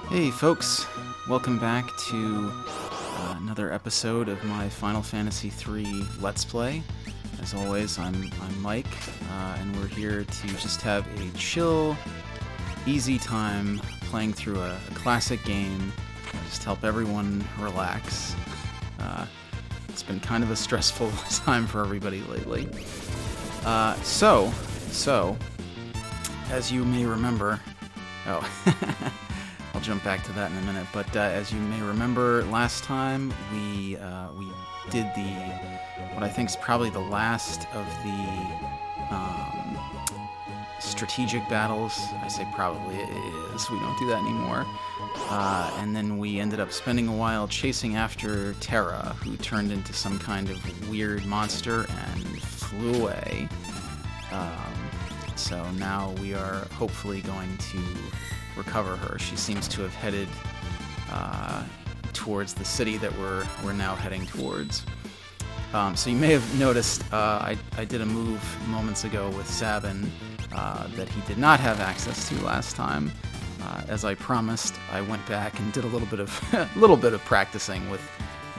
Hey folks, welcome back to another episode of my Final Fantasy III Let's Play. As always, I'm Mike, and we're here to just have a chill, easy time playing through a classic game, just help everyone relax. It's been kind of a stressful time for everybody lately. So, as you may remember, I'll jump back to that in a minute, but as you may remember, last time we did what I think is probably the last of the strategic battles. I say probably, it is. We don't do that anymore. And then we ended up spending a while chasing after Terra, who turned into some kind of weird monster and flew away. So now we are hopefully going to recover her. She seems to have headed towards the city that we're now heading towards. So you may have noticed I did a move moments ago with Sabin that he did not have access to last time. As I promised, I went back and did a little bit of practicing with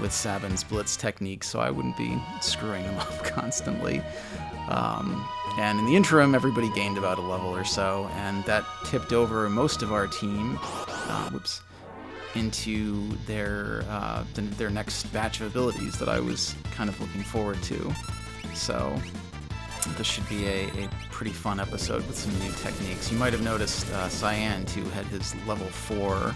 Sabin's blitz technique, so I wouldn't be screwing him up constantly. And in the interim, everybody gained about a level or so, and that tipped over most of our team, into their next batch of abilities that I was kind of looking forward to. So this should be a pretty fun episode with some new techniques. You might have noticed Cyan, too, had his level 4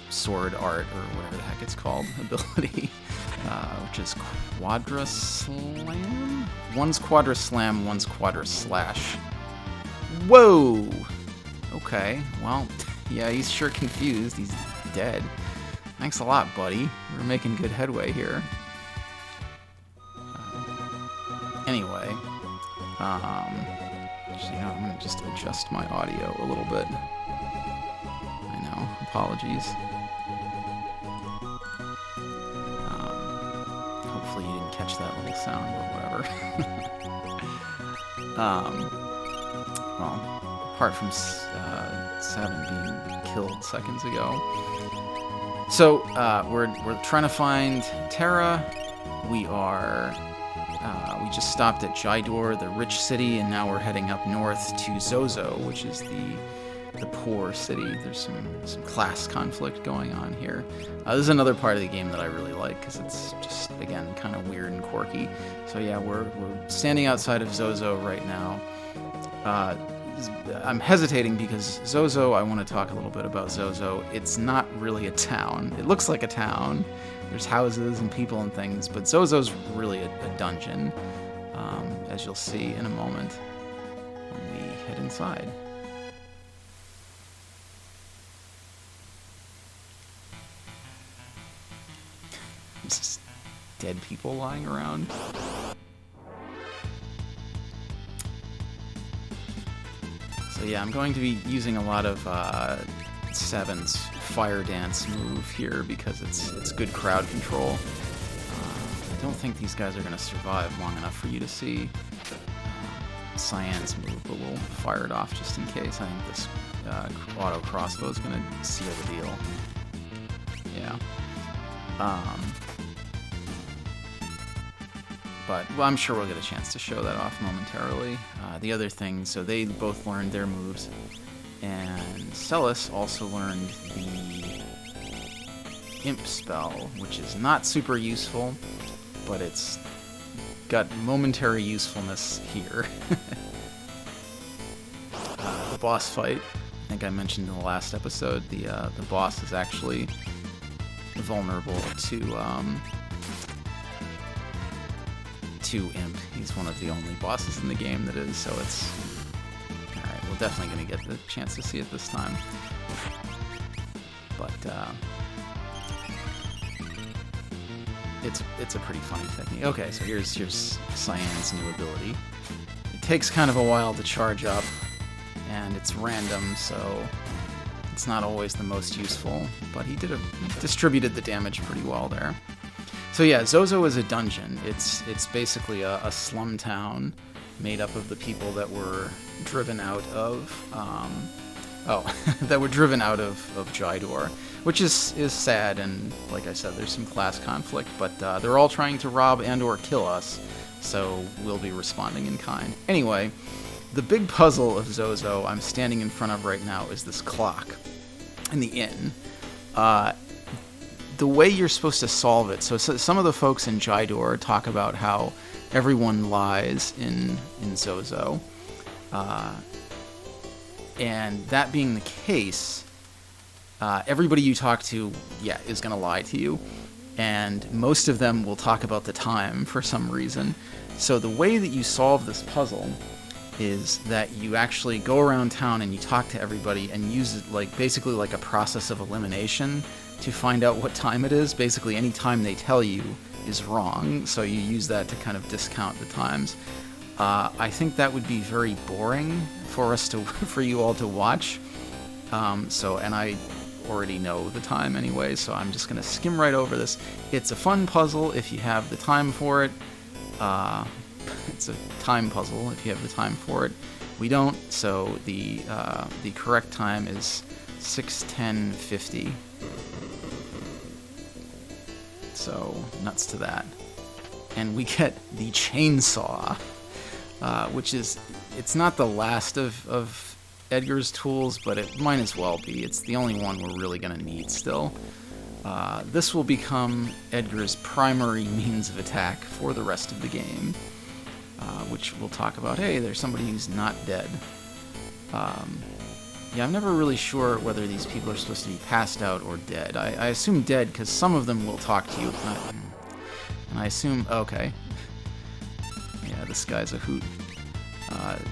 sword art, or whatever the heck it's called, ability, which is Quadra Slam? One's Quadra Slam, one's Quadra Slash. Whoa! Okay, well, yeah, he's sure confused. He's dead. Thanks a lot, buddy. We're making good headway here. Anyway, actually, no, I'm going to just adjust my audio a little bit. I know, apologies. Hopefully you didn't catch that little sound, but whatever. Well, apart from Sabin being killed seconds ago. So, we're trying to find Terra. We just stopped at Jaidor, the rich city, and now we're heading up north to Zozo, which is the poor city. There's some class conflict going on here. This is another part of the game that I really like, because it's just, again, kind of weird and quirky. So yeah, we're standing outside of Zozo right now. I'm hesitating because Zozo, I want to talk a little bit about Zozo. It's not really a town. It looks like a town. There's houses and people and things, but Zozo's really a dungeon, as you'll see in a moment when we head inside. Just dead people lying around. So yeah, I'm going to be using a lot of Sabin's Fire Dance move here because it's good crowd control. I don't think these guys are going to survive long enough for you to see Cyan's move, but we'll fire it off just in case. I think this auto crossbow is going to seal the deal. Yeah. But well, I'm sure we'll get a chance to show that off momentarily. The other thing, so they both learned their moves, and Celis also learned the Imp spell, which is not super useful, but it's got momentary usefulness here. The boss fight, I think I mentioned in the last episode, the boss is actually vulnerable to Imp. He's one of the only bosses in the game that is, so it's... Alright, we're definitely going to get the chance to see it this time. But, it's a pretty funny technique. Okay, so here's Cyan's new ability. It takes kind of a while to charge up, and it's random, so it's not always the most useful, but he distributed the damage pretty well there. So yeah, Zozo is a dungeon. It's basically a slum town made up of the people that were driven out of Oh, that were driven out of Jydor, which is sad, and like I said, there's some class conflict, but they're all trying to rob and or kill us, so we'll be responding in kind. Anyway, the big puzzle of Zozo I'm standing in front of right now is this clock in the inn. The way you're supposed to solve it, so some of the folks in Jydor talk about how everyone lies in Zozo. And that being the case, everybody you talk to, is going to lie to you. And most of them will talk about the time for some reason. So the way that you solve this puzzle is that you actually go around town and you talk to everybody and use it basically like a process of elimination to find out what time it is. Basically, any time they tell you is wrong, so you use that to kind of discount the times. I think that would be very boring for you all to watch. And I already know the time anyway, so I'm just gonna skim right over this. It's a fun puzzle if you have the time for it. It's a time puzzle if you have the time for it. We don't, so the correct time is 6:10:50. So nuts to that. And we get the chainsaw, which it's not the last of Edgar's tools, but it might as well be. It's the only one we're really going to need still. This will become Edgar's primary means of attack for the rest of the game, which we'll talk about. Hey, there's somebody who's not dead. I'm never really sure whether these people are supposed to be passed out or dead. I assume dead because some of them will talk to you. And I assume, okay. Yeah, this guy's a hoot.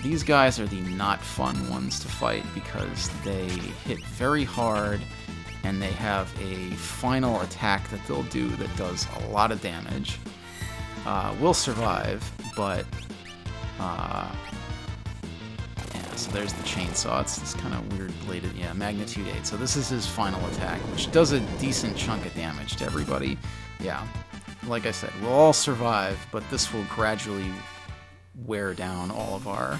These guys are the not fun ones to fight because they hit very hard and they have a final attack that they'll do that does a lot of damage. We'll survive, but so there's the chainsaw. It's this kind of weird bladed, magnitude 8. So this is his final attack, which does a decent chunk of damage to everybody. Yeah, like I said, we'll all survive, but this will gradually wear down all of our...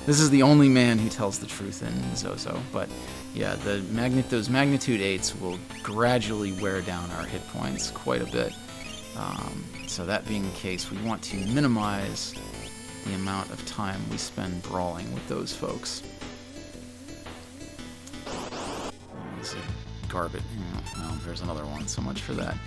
This is the only man who tells the truth in Zozo, but yeah, those magnitude 8s will gradually wear down our hit points quite a bit. So that being the case, we want to minimize the amount of time we spend brawling with those folks. There's a garbage. Well, there's another one. So much for that.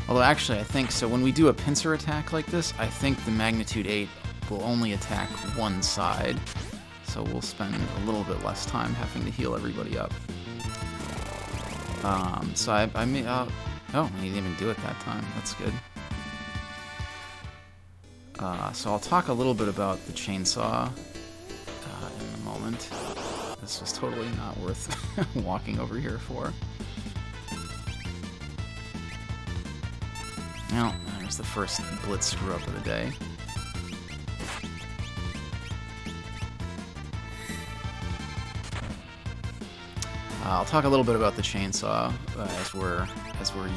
Although actually, I think so. When we do a pincer attack like this, I think the magnitude 8 will only attack one side. So we'll spend a little bit less time having to heal everybody up. So I may, oh, he didn't even do it that time. That's good. So I'll talk a little bit about the chainsaw in a moment. This was totally not worth walking over here for. Well, there's the first blitz screw up of the day. I'll talk a little bit about the chainsaw as we're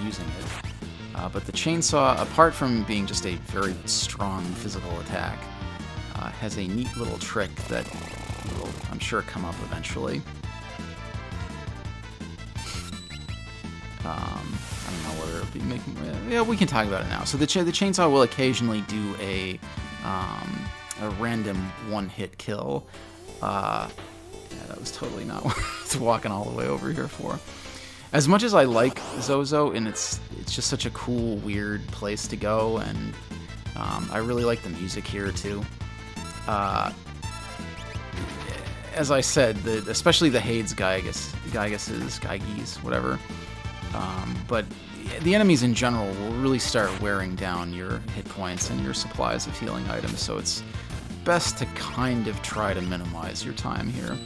using it. But the chainsaw, apart from being just a very strong physical attack, has a neat little trick that will, I'm sure, come up eventually. I don't know whether it'll be making... Yeah, we can talk about it now. So the chainsaw will occasionally do a random one-hit kill. That was totally not worth walking all the way over here for. As much as I like Zozo, and it's just such a cool, weird place to go, and I really like the music here too. As I said, especially the Hades Geiges, whatever. But the enemies in general will really start wearing down your hit points and your supplies of healing items, so it's best to kind of try to minimize your time here.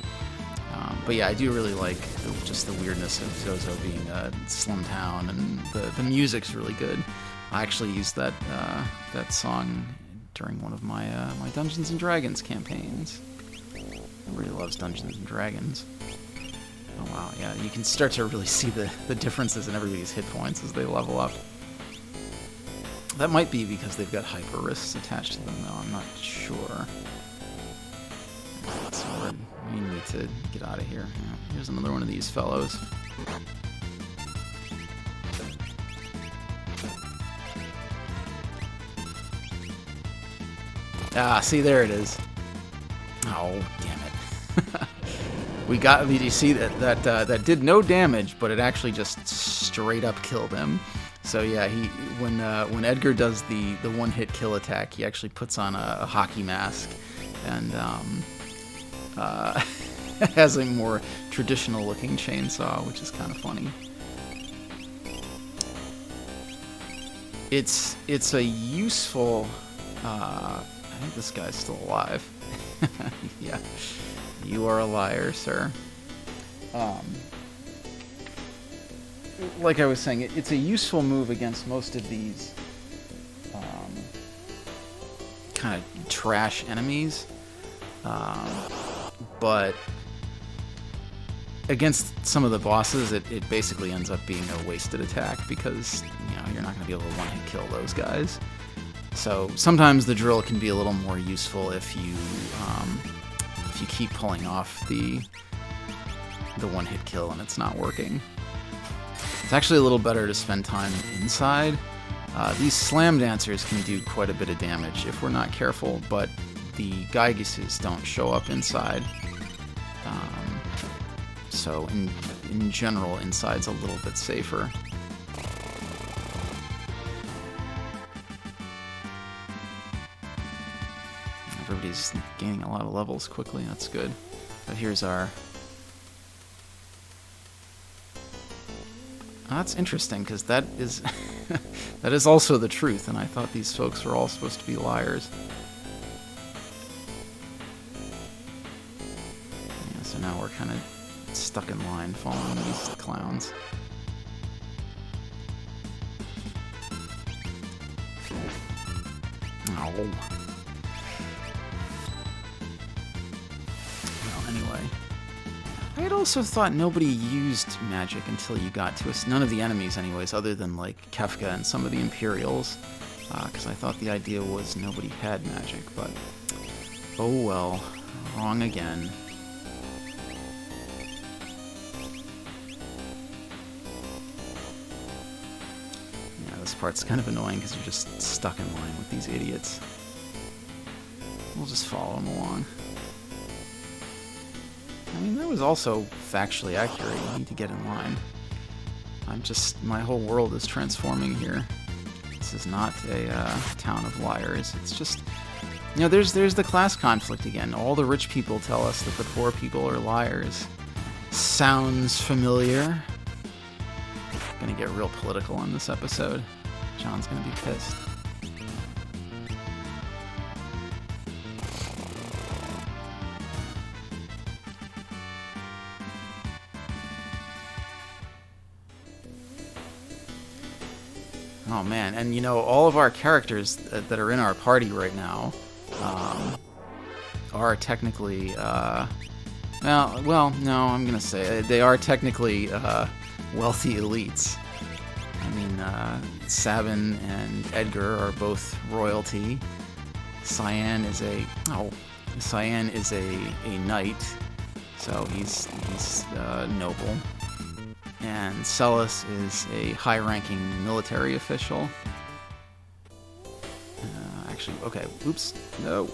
But yeah, I do really like just the weirdness of Zozo being a slum town, and the music's really good. I actually used that song during one of my my Dungeons and Dragons campaigns. Everybody loves Dungeons and Dragons. Oh wow, yeah, you can start to really see the differences in everybody's hit points as they level up. That might be because they've got hyper wrists attached to them, though. I'm not sure. So we need to get out of here. Yeah, here's another one of these fellows. Ah, see, there it is. Oh, damn it. Did you see that did no damage, but it actually just straight up killed him. So yeah, when Edgar does the one-hit kill attack, he actually puts on a hockey mask and has a more traditional-looking chainsaw, which is kind of funny. It's a useful. I think this guy's still alive. Yeah, you are a liar, sir. Like I was saying, it's a useful move against most of these kind of trash enemies, but against some of the bosses, it basically ends up being a wasted attack because you're not going to be able to one-hit kill those guys. So sometimes the drill can be a little more useful if you keep pulling off the one-hit kill and it's not working. It's actually a little better to spend time inside. These slam dancers can do quite a bit of damage if we're not careful, but the Geigises don't show up inside. So in general, inside's a little bit safer. Everybody's gaining a lot of levels quickly, that's good. But here's our... Oh, that's interesting, because that is that is also the truth, and I thought these folks were all supposed to be liars. Yeah, so now we're kind of stuck in line following these clowns. Oh. Well, anyway. I had also thought nobody used magic until you got to us. None of the enemies, anyways, other than like Kefka and some of the Imperials, because I thought the idea was nobody had magic. But oh well, wrong again. Yeah, this part's kind of annoying because you're just stuck in line with these idiots. We'll just follow them along. I mean, that was also factually accurate. You need to get in line. My whole world is transforming here. This is not a town of liars. It's just, there's the class conflict again. All the rich people tell us that the poor people are liars. Sounds familiar? Gonna get real political in this episode. John's gonna be pissed. Oh man, and all of our characters that are in our party right now are technically, no, I'm gonna say they are technically wealthy elites. I mean, Sabin and Edgar are both royalty. Cyan is a knight, so he's noble. And Celis is a high-ranking military official. Actually, okay, oops, no.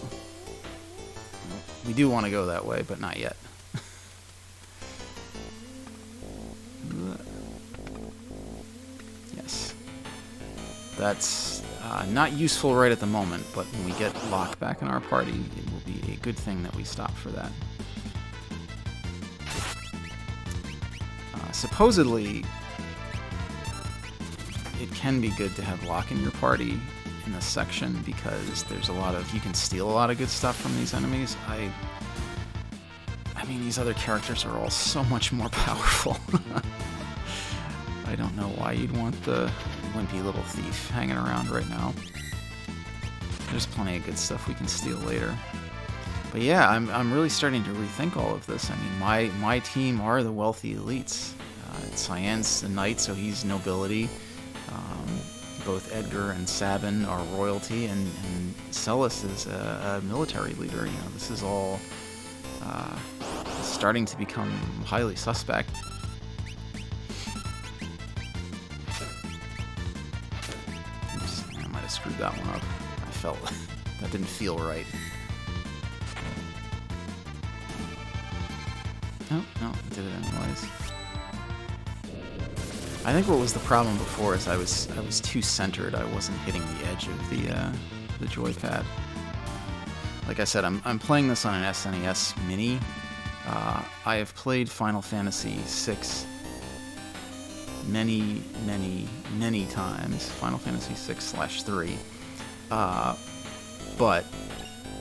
We do want to go that way, but not yet. Yes. That's not useful right at the moment, but when we get Locke back in our party, it will be a good thing that we stop for that. Supposedly, it can be good to have Locke in your party in this section because there's you can steal a lot of good stuff from these enemies. I mean, these other characters are all so much more powerful. I don't know why you'd want the wimpy little thief hanging around right now. There's plenty of good stuff we can steal later. But yeah, I'm really starting to rethink all of this. I mean, my team are the wealthy elites. Cyan's a knight, so he's nobility. both Edgar and Sabin are royalty, and Celis is a military leader. You know, this is all starting to become highly suspect. I might have screwed that one up. I felt that didn't feel right. Oh, no, I did it anyways. I think what was the problem before is I was too centered. I wasn't hitting the edge of the joypad. Like I said, I'm playing this on an SNES Mini. I have played Final Fantasy VI many times. Final Fantasy 6/3. But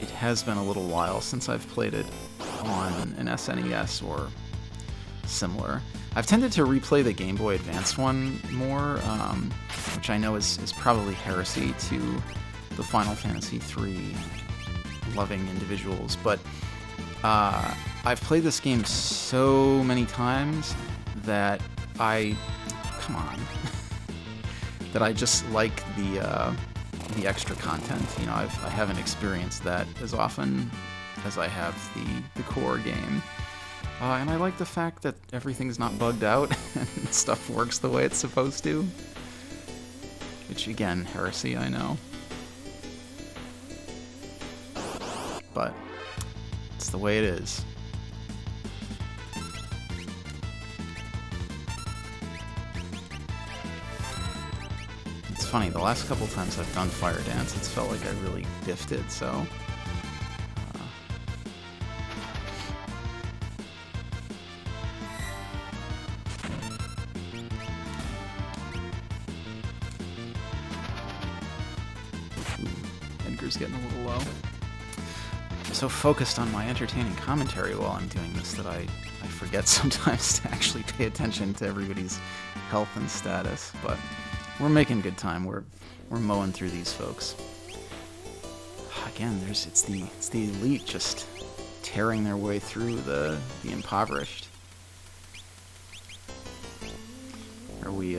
it has been a little while since I've played it on an SNES or similar. I've tended to replay the Game Boy Advance one more, which I know is probably heresy to the Final Fantasy III loving individuals, but I've played this game so many times that come on, that I just like the extra content. You know, I haven't experienced that as often as I have the core game. And I like the fact that everything's not bugged out and stuff works the way it's supposed to. Which, again, heresy, I know. But it's the way it is. It's funny, the last couple times I've done Fire Dance, it's felt like I really biffed it, so... Edgar's getting a little low. I'm so focused on my entertaining commentary while I'm doing this that I forget sometimes to actually pay attention to everybody's health and status, but we're making good time. We're mowing through these folks. Again, it's the elite just tearing their way through the impoverished. Are we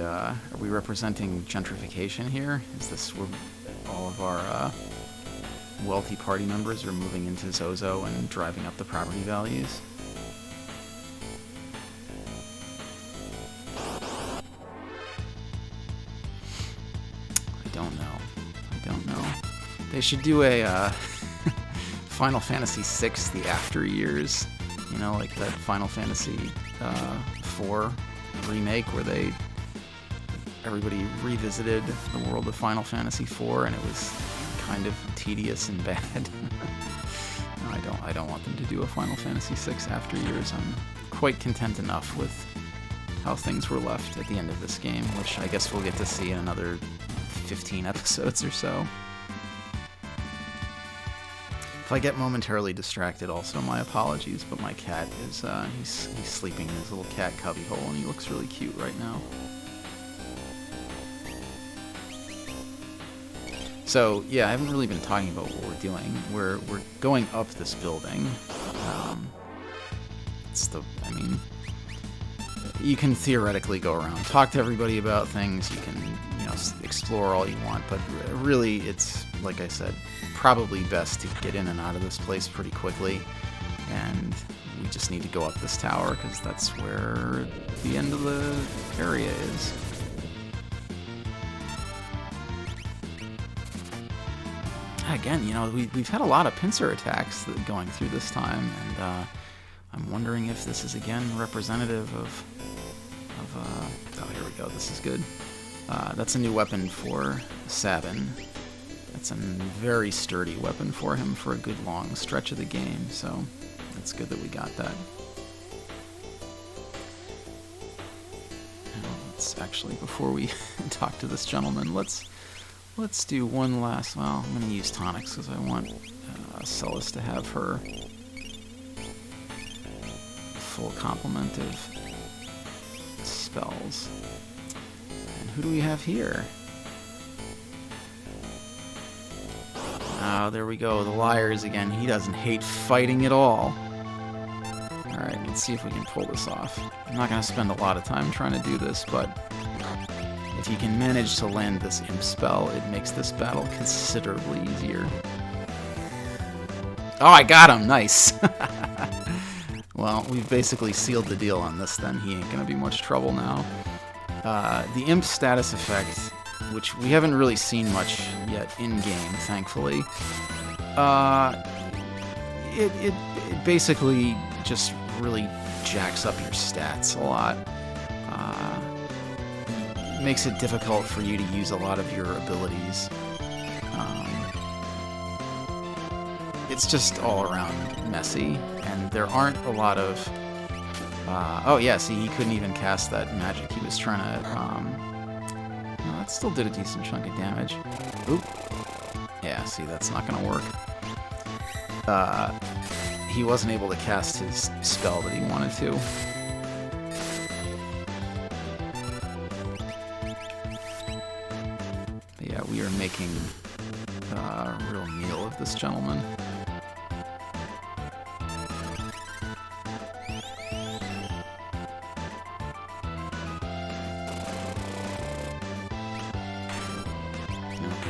representing gentrification here? Is this where all of our wealthy party members are moving into Zozo and driving up the property values? I don't know. They should do a Final Fantasy VI, the after years. You know, like that Final Fantasy IV remake where everybody revisited the world of Final Fantasy IV, and it was kind of tedious and bad. No, I don't want them to do a Final Fantasy VI after years. I'm quite content enough with how things were left at the end of this game, which I guess we'll get to see in another 15 episodes or so. If I get momentarily distracted, also my apologies, but my cat is he's sleeping in his little cat cubbyhole, and he looks really cute right now. So, yeah, I haven't really been talking about what we're doing. We're going up this building. You can theoretically go around, talk to everybody about things, you can, explore all you want, but really it's, like I said, probably best to get in and out of this place pretty quickly, and we just need to go up this tower, because that's where the end of the area is. Again, we've had a lot of pincer attacks going through this time, and I'm wondering if this is again representative of oh, here we go. This is good. That's a new weapon for Sabin. That's a very sturdy weapon for him for a good long stretch of the game, so it's good that we got that. Now, let's actually, before we talk to this gentleman, let's do one last... Well, I'm going to use tonics because I want Celis to have her full complement of spells. And who do we have here? Oh, there we go. The Liars again. He doesn't hate fighting at all. Alright, let's see if we can pull this off. I'm not going to spend a lot of time trying to do this, but if you can manage to land this imp spell, it makes this battle considerably easier. Oh, I got him! Nice! Well, we've basically sealed the deal on this then. He ain't gonna be much trouble now. The imp status effect, which we haven't really seen much yet in-game, thankfully, it basically just really jacks up your stats a lot. Makes it difficult for you to use a lot of your abilities. It's just all around messy, and there aren't a lot of... oh yeah, see, he couldn't even cast that magic he was trying to... no, that still did a decent chunk of damage. Oop. Yeah, see, that's not gonna work. He wasn't able to cast his spell that he wanted to. But yeah, we are making a real meal of this gentleman.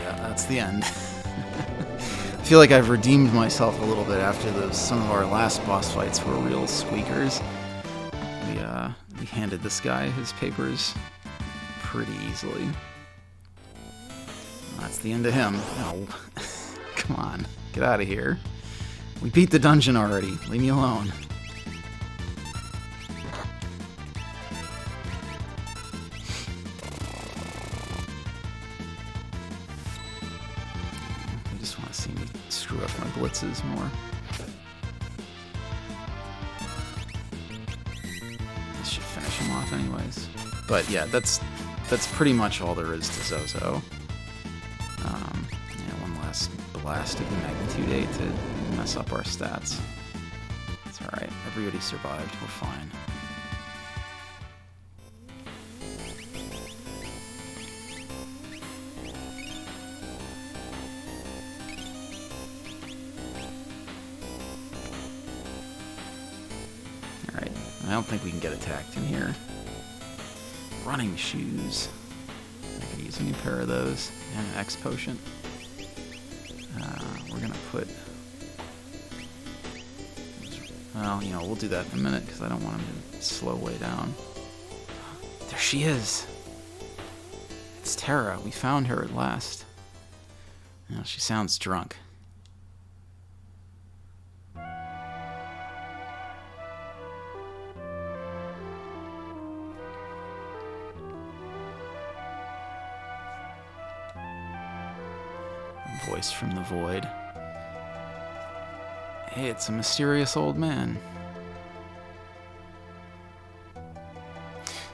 That's the end. I feel like I've redeemed myself a little bit after some of our last boss fights were real squeakers. We handed this guy his papers pretty easily. That's the end of him. No. Come on. Get out of here. We beat the dungeon already. Leave me alone. Screw up my blitzes more. This should finish him off anyways. But yeah, that's pretty much all there is to Zozo. Yeah, one last blast of the magnitude 8 to mess up our stats. It's alright. Everybody survived. We're fine. I don't think we can get attacked in here. Running shoes. I could use a new pair of those. And an X potion. We're gonna put... Well, you know, we'll do that in a minute because I don't want him to slow way down. There she is! It's Terra. We found her at last. You know, she sounds drunk. Voice from the void. Hey, it's a mysterious old man.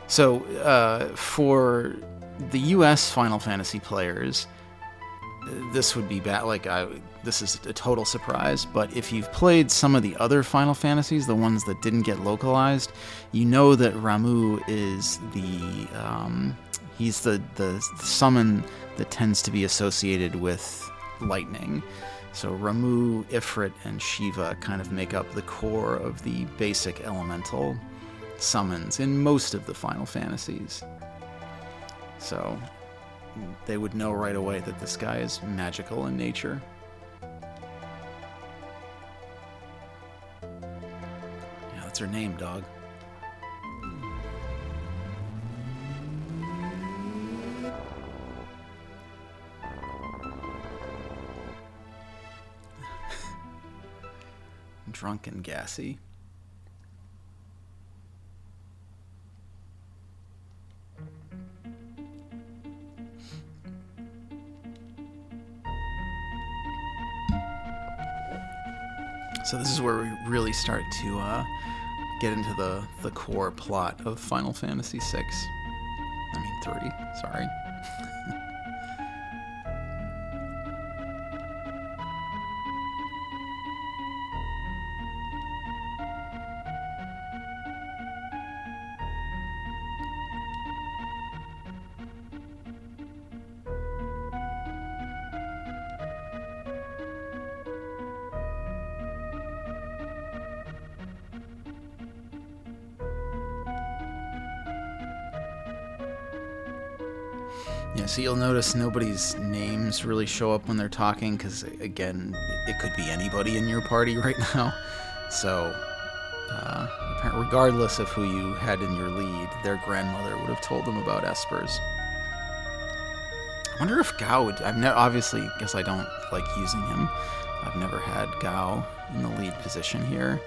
So, for the US Final Fantasy players, this would be bad. This is a total surprise, but if you've played some of the other Final Fantasies, the ones that didn't get localized, you know that Ramuh is he's the summon that tends to be associated with lightning. So Ramuh, Ifrit, and Shiva kind of make up the core of the basic elemental summons in most of the Final Fantasies. So they would know right away that this guy is magical in nature. Yeah, that's her name, dog. Drunk and gassy. So this is where we really start to get into the core plot of Final Fantasy VI. I mean 3, sorry. Yeah, so you'll notice nobody's names really show up when they're talking, because, again, it could be anybody in your party right now. So, regardless of who you had in your lead, their grandmother would have told them about espers. I wonder if Gao would... obviously, guess I don't like using him. I've never had Gao in the lead position here.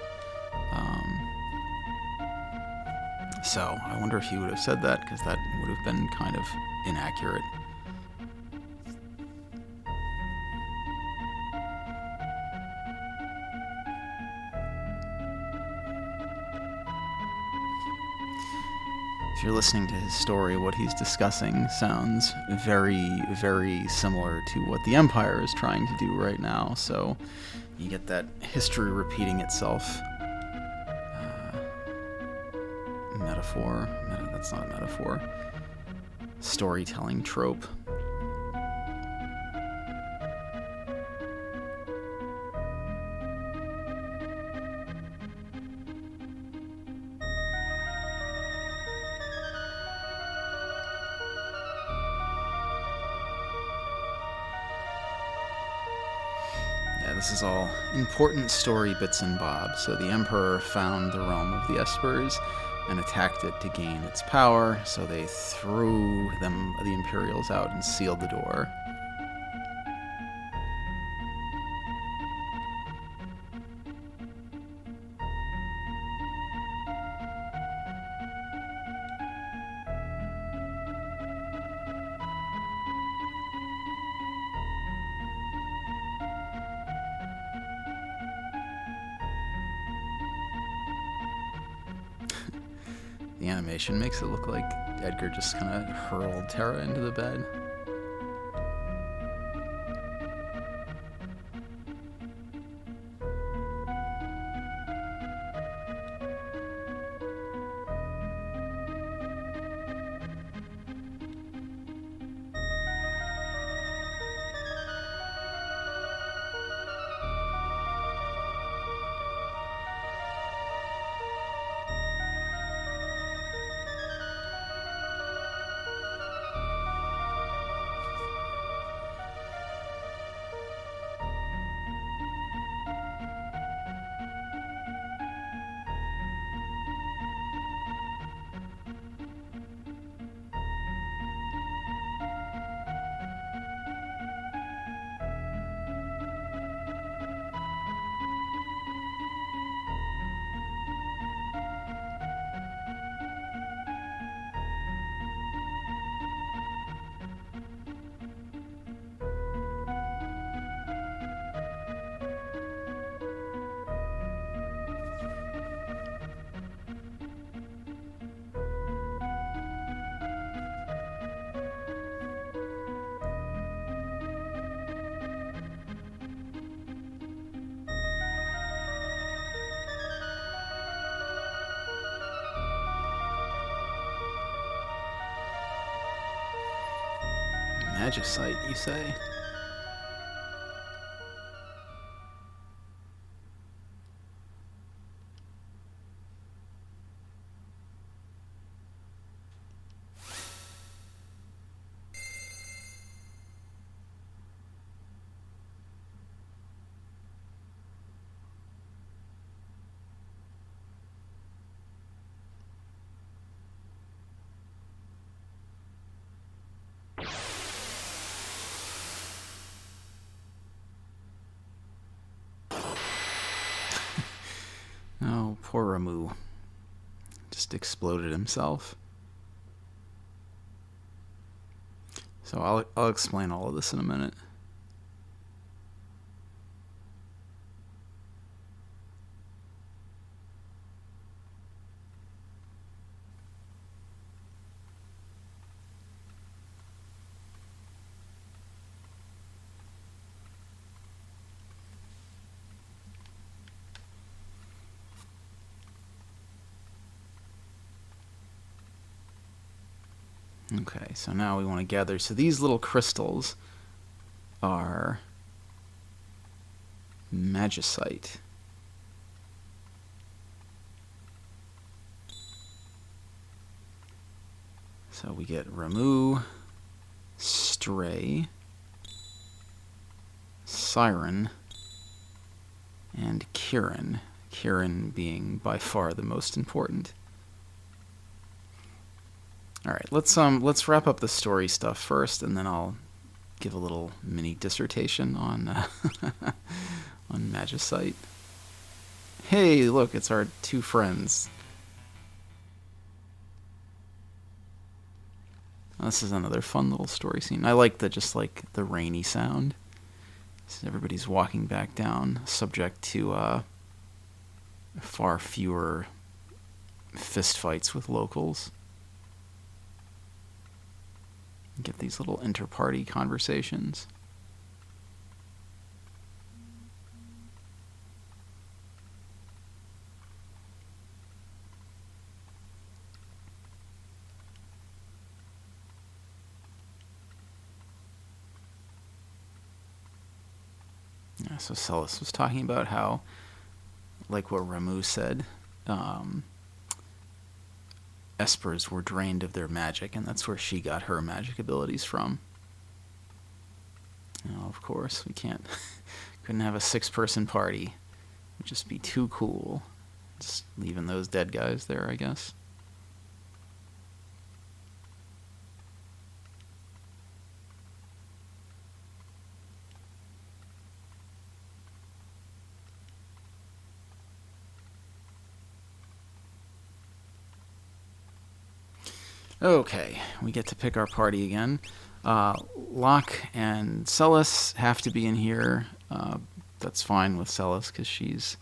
So I wonder if he would have said that, because that would have been kind of inaccurate. If you're listening to his story, what he's discussing sounds very, very similar to what the Empire is trying to do right now. So you get that history repeating itself. Metaphor. That's not a metaphor. Storytelling trope. This is all important story bits and bobs. So the Emperor found the realm of the Espers and attacked it to gain its power, so they threw the Imperials out and sealed the door. The animation makes it look like Edgar just kind of hurled Terra into the bed. Magicite, you say? Oh, poor Ramu. Just exploded himself. So I'll explain all of this in a minute. Okay, so now we want to gather. So these little crystals are magicite. So we get Ramu, Stray, Siren, and Kieran. Kieran being by far the most important. All right, let's wrap up the story stuff first, and then I'll give a little mini dissertation on on Magicite. Hey, look, it's our two friends. This is another fun little story scene. I like the rainy sound. So everybody's walking back down, subject to far fewer fistfights with locals. Get these little inter-party conversations. Yeah, so Celis was talking about how, like what Ramu said, Espers were drained of their magic, and that's where she got her magic abilities from. Now, of course, we couldn't have a 6-person party. It would just be too cool. Just leaving those dead guys there, I guess. Okay, we get to pick our party again. Locke and Celis have to be in here. That's fine with Celis because she's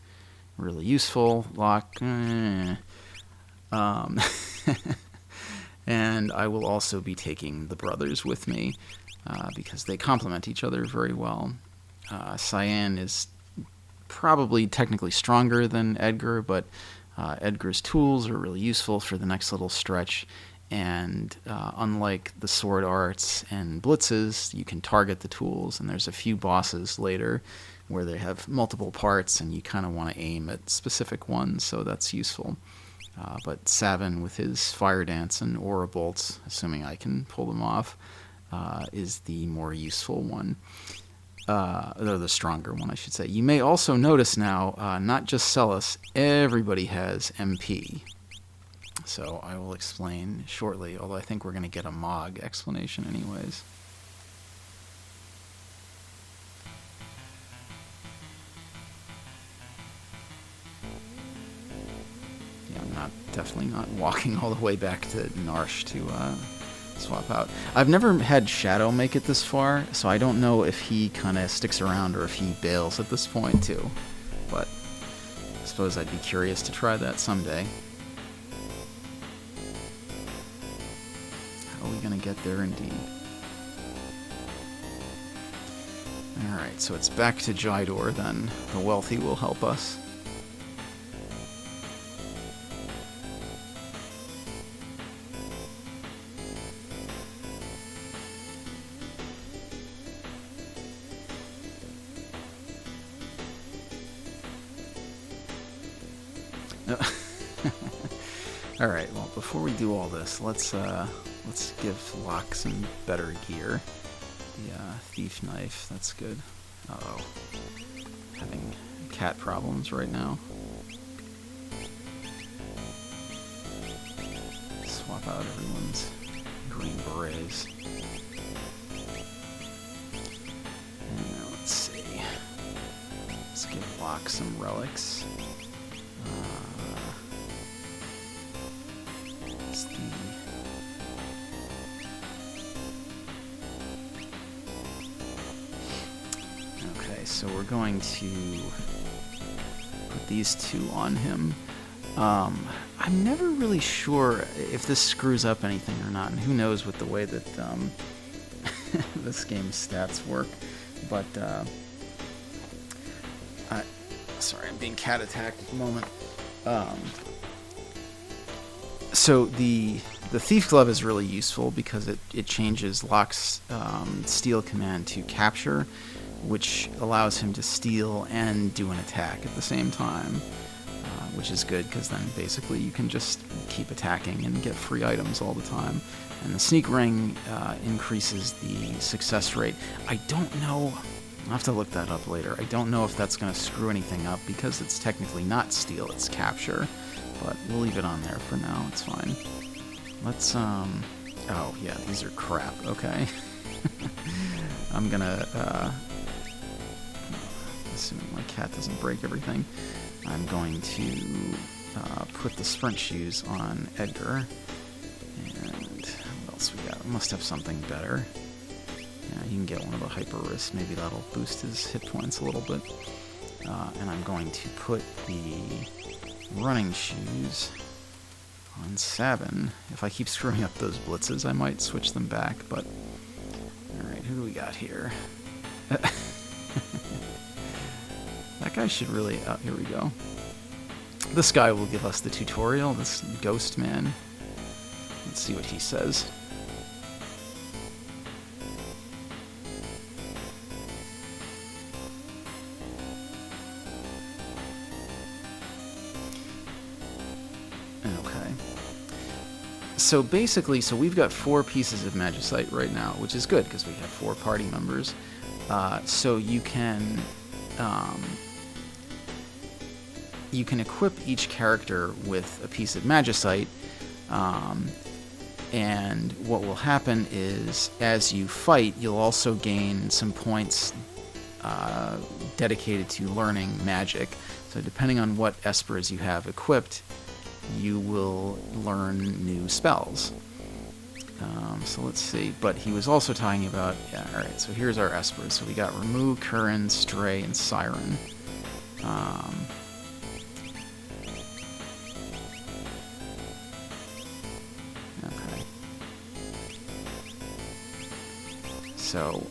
really useful. Locke, and I will also be taking the brothers with me because they complement each other very well. Cyan is probably technically stronger than Edgar, but Edgar's tools are really useful for the next little stretch. And unlike the sword arts and blitzes, you can target the tools, and there's a few bosses later where they have multiple parts and you kind of want to aim at specific ones, so that's useful. But Savin with his fire dance and aura bolts, assuming I can pull them off, is the more useful one. Or the stronger one, I should say. You may also notice now, not just Celis, everybody has MP. So I will explain shortly, although I think we're going to get a Mog explanation anyways. Yeah, I'm definitely not walking all the way back to Narsh to swap out. I've never had Shadow make it this far, so I don't know if he kind of sticks around or if he bails at this point too. But I suppose I'd be curious to try that someday. How are we going to get there indeed? Alright, so it's back to Jydor then. The wealthy will help us. Alright, well, before we do all this, let's give Locke some better gear. The thief knife, that's good. Uh-oh. Having cat problems right now. Swap out everyone's green berets. And let's see. Let's give Locke some relics. Okay, so we're going to put these two on him. I'm never really sure if this screws up anything or not, and who knows with the way that this game's stats work. But sorry, I'm being cat attacked at the moment. So the Thief Glove is really useful because it changes Locke's steal command to capture, which allows him to steal and do an attack at the same time, which is good because then basically you can just keep attacking and get free items all the time. And the sneak ring increases the success rate. I don't know. I'll have to look that up later. I don't know if that's going to screw anything up because it's technically not steal, it's capture. But we'll leave it on there for now. It's fine. Let's, oh, yeah, these are crap. Okay. I'm going to, assuming my cat doesn't break everything, I'm going to put the sprint shoes on Edgar. And what else we got? We must have something better. Yeah, you can get one of the hyper wrists. Maybe that'll boost his hit points a little bit. And I'm going to put the running shoes on Sabin. If I keep screwing up those blitzes, I might switch them back. But alright, who do we got here? That guy should really... Oh, here we go. This guy will give us the tutorial, this ghost man. Let's see what he says. Okay. So basically, we've got 4 pieces of magicite right now, which is good because we have 4 party members. So you can equip each character with a piece of magicite, and what will happen is, as you fight, you'll also gain some points dedicated to learning magic. So depending on what espers you have equipped, you will learn new spells. So let's see. But he was also talking about... Yeah, alright, so here's our espers. So we got Remove, Curran, Stray, and Siren. Okay. So,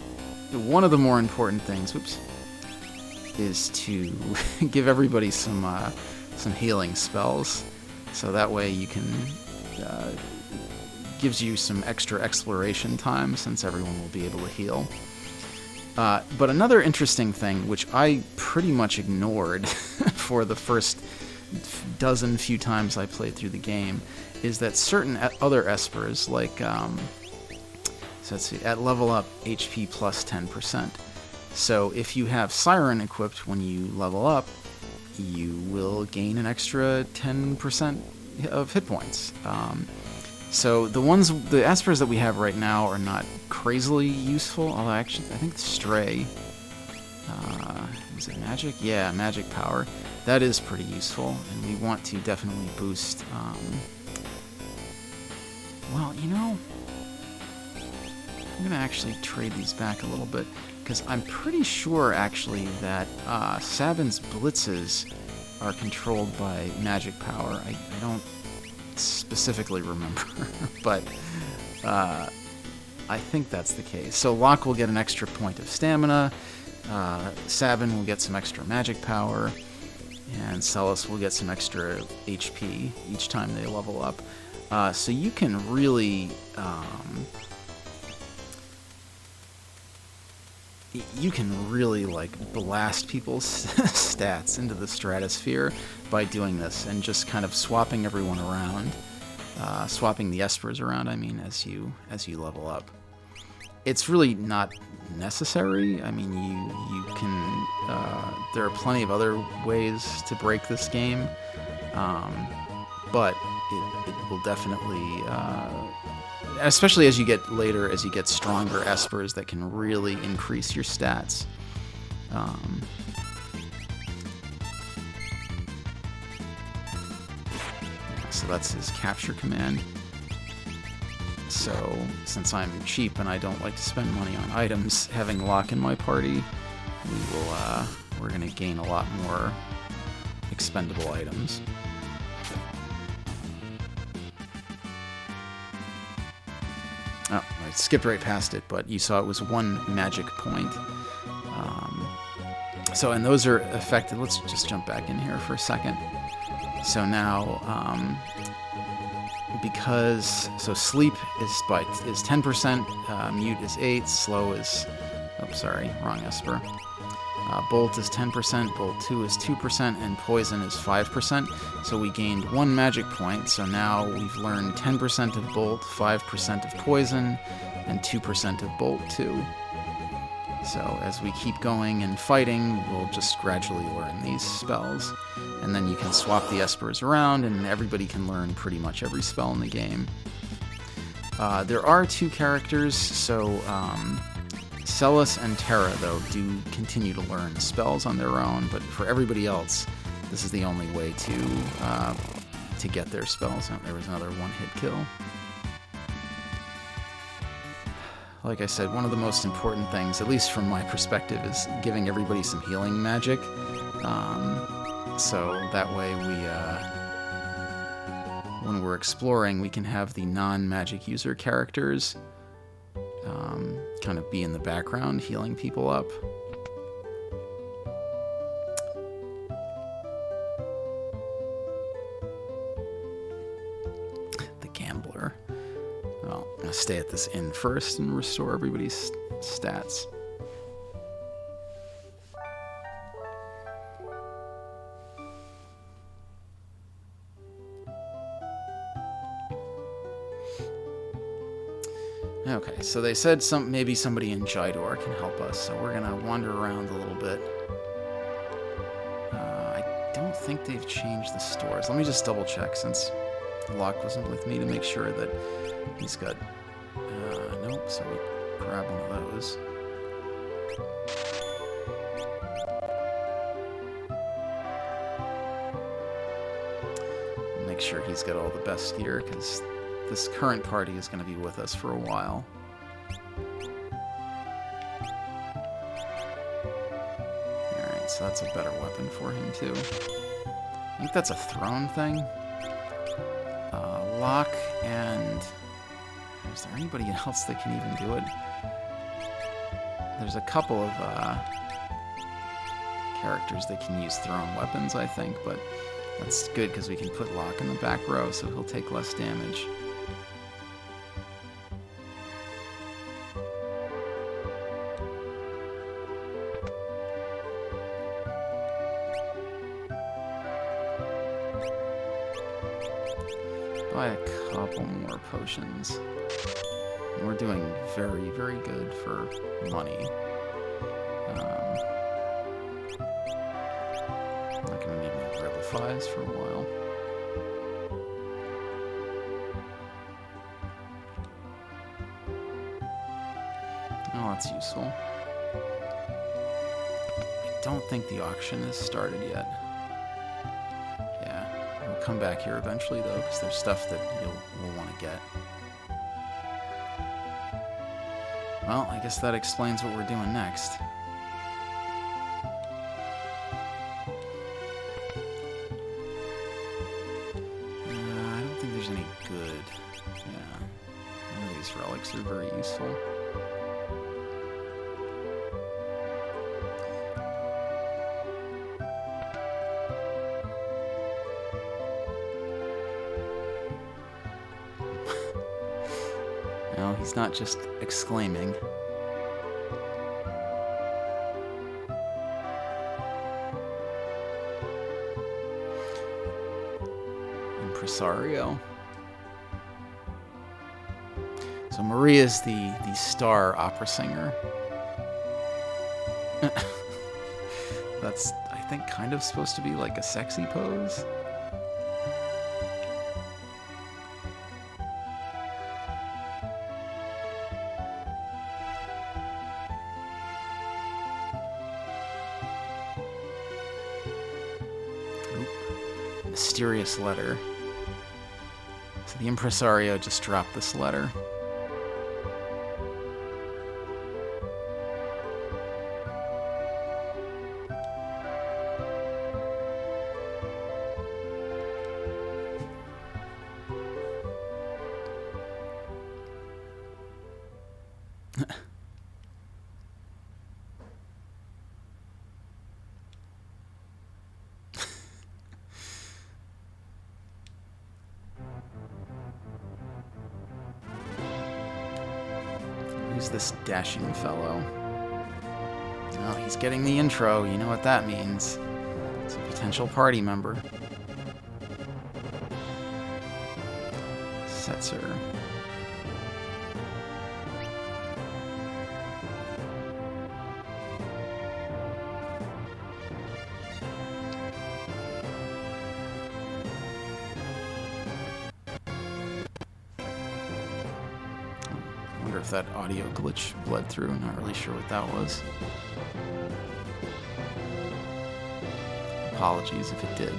one of the more important things, whoops, is to give everybody some healing spells. So that way you can... gives you some extra exploration time since everyone will be able to heal. But another interesting thing, which I pretty much ignored for the first few times I played through the game, is that certain other espers, like, so let's see, at level up, HP plus 10%. So if you have Siren equipped when you level up, you will gain an extra 10% of hit points. So the espers that we have right now are not crazily useful, although actually I think Stray, is it magic? Yeah, magic power. That is pretty useful, and we want to definitely boost, well, you know, I'm going to actually trade these back a little bit, because I'm pretty sure actually that Sabin's blitzes are controlled by magic power. I don't specifically remember, but I think that's the case. So Locke will get an extra point of stamina, Sabin will get some extra magic power, and Celis will get some extra HP each time they level up. So you can really like blast people's stats into the stratosphere by doing this and just kind of swapping everyone around, swapping the espers around, I mean, as you level up. It's really not necessary. I mean, you can, there are plenty of other ways to break this game, but it will definitely, especially as you get later, as you get stronger espers that can really increase your stats. So that's his capture command. So since I'm cheap and I don't like to spend money on items, having Locke in my party, we're gonna gain a lot more expendable items. Oh, I skipped right past it, but you saw it was 1 magic point. So, and those are affected. Let's just jump back in here for a second. So now, so sleep is 10%, mute is 8, slow is, oh, sorry, wrong esper. Bolt is 10%, Bolt 2 is 2%, and Poison is 5%. So we gained 1 magic point, so now we've learned 10% of Bolt, 5% of Poison, and 2% of Bolt 2. So as we keep going and fighting, we'll just gradually learn these spells. And then you can swap the espers around, and everybody can learn pretty much every spell in the game. There are 2 characters, so Celis and Terra, though, do continue to learn spells on their own, but for everybody else, this is the only way to get their spells. Oh, there was another one-hit kill. Like I said, one of the most important things, at least from my perspective, is giving everybody some healing magic. So that way when we're exploring, we can have the non-magic user characters kind of be in the background, healing people up. The gambler. Well, I'm going to stay at this inn first and restore everybody's stats. Okay, so they said maybe somebody in Jydor can help us, so we're gonna wander around a little bit. I don't think they've changed the stores. Let me just double check since Locke wasn't with me to make sure that he's got... nope, so we grab one of those. Make sure he's got all the best gear, because this current party is going to be with us for a while. Alright, so that's a better weapon for him, too. I think that's a throne thing. Locke and... Is there anybody else that can even do it? There's a couple of characters that can use thrown weapons, I think, but that's good because we can put Locke in the back row, so he'll take less damage. Buy a couple more potions. And we're doing very, very good for money. Not going to need any revivifies for a while. Oh, that's useful. I don't think the auction has started yet. We'll come back here eventually, though, because there's stuff that we'll want to get. Well, I guess that explains what we're doing next. I don't think there's any good. Yeah. None of these relics are very useful. No, he's not just exclaiming. Impresario. So Maria's the star opera singer. That's, I think, kind of supposed to be like a sexy pose. Mysterious letter. So the impresario just dropped this letter. Who's this dashing fellow? Oh, He's getting the intro. You know what that means. It's a potential party member. Setzer. I wonder if that audio glitch bled through. Not really sure what that was. Apologies if it did.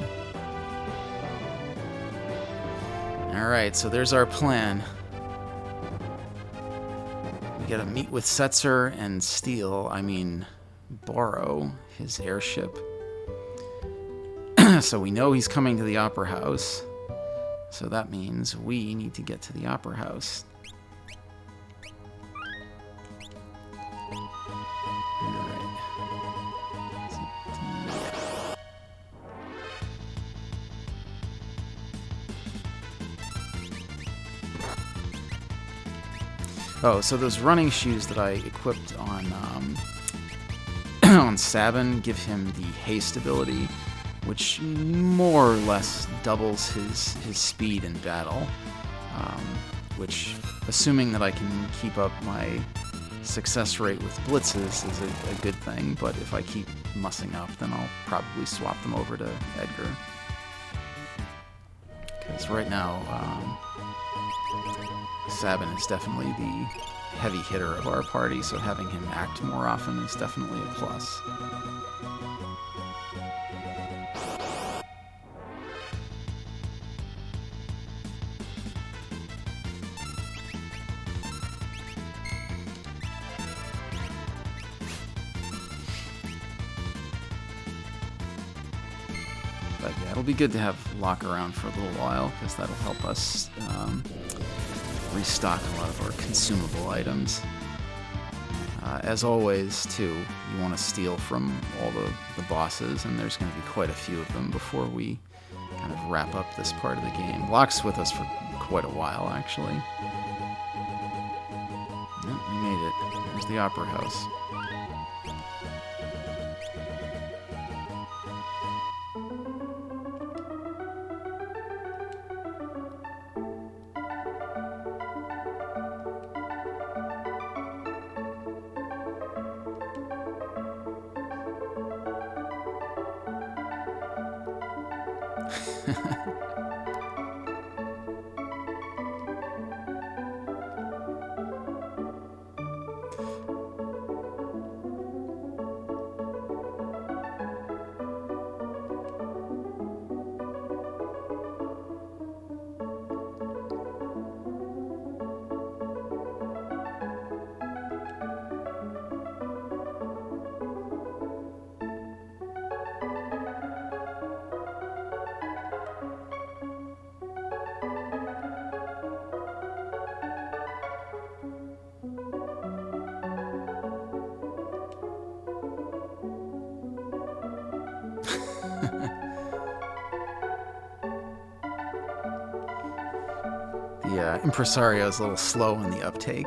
Alright, so there's our plan. We gotta meet with Setzer and steal, borrow his airship. So we know he's coming to the Opera House. So that means we need to get to the Opera House. Oh, so those running shoes that I equipped on on Sabin give him the haste ability, which more or less doubles his speed in battle. Which, assuming that I can keep up my success rate with blitzes, is a good thing. But if I keep mussing up, then I'll probably swap them over to Edgar. Because right now, Sabin is definitely the heavy hitter of our party, so having him act more often is definitely a plus. But yeah, it'll be good to have Locke around for a little while, because that'll help us restock a lot of our consumable items. As always, too, you want to steal from all the bosses, and there's going to be quite a few of them before we kind of wrap up this part of the game. Locke's with us for quite a while, actually. Yep, we made it. There's the Opera House. The impresario is a little slow in the uptake.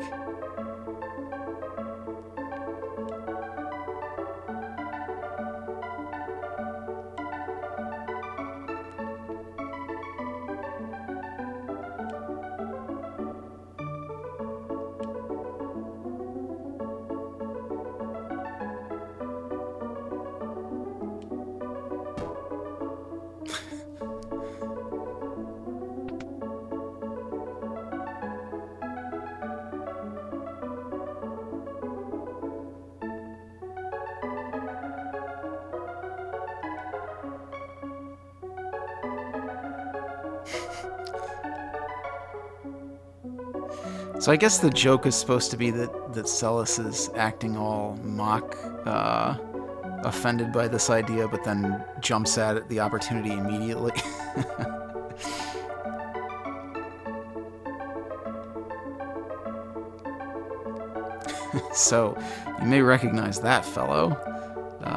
So I guess the joke is supposed to be that Celis is acting all offended by this idea, but then jumps at it, the opportunity immediately. So you may recognize that fellow.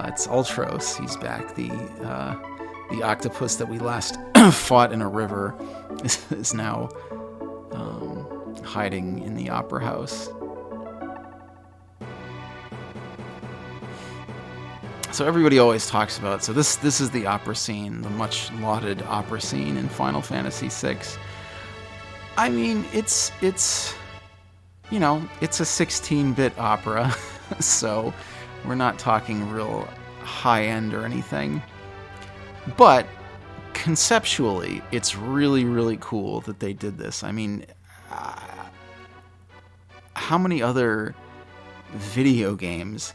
It's Ultros. He's back. The octopus that we last fought in a river is now hiding in the Opera House. So everybody always talks about, so this is the opera scene, the much lauded opera scene in Final Fantasy VI. I mean, it's it's a 16-bit opera, so we're not talking real high end or anything. But conceptually, it's really, really cool that they did this. I mean, how many other video games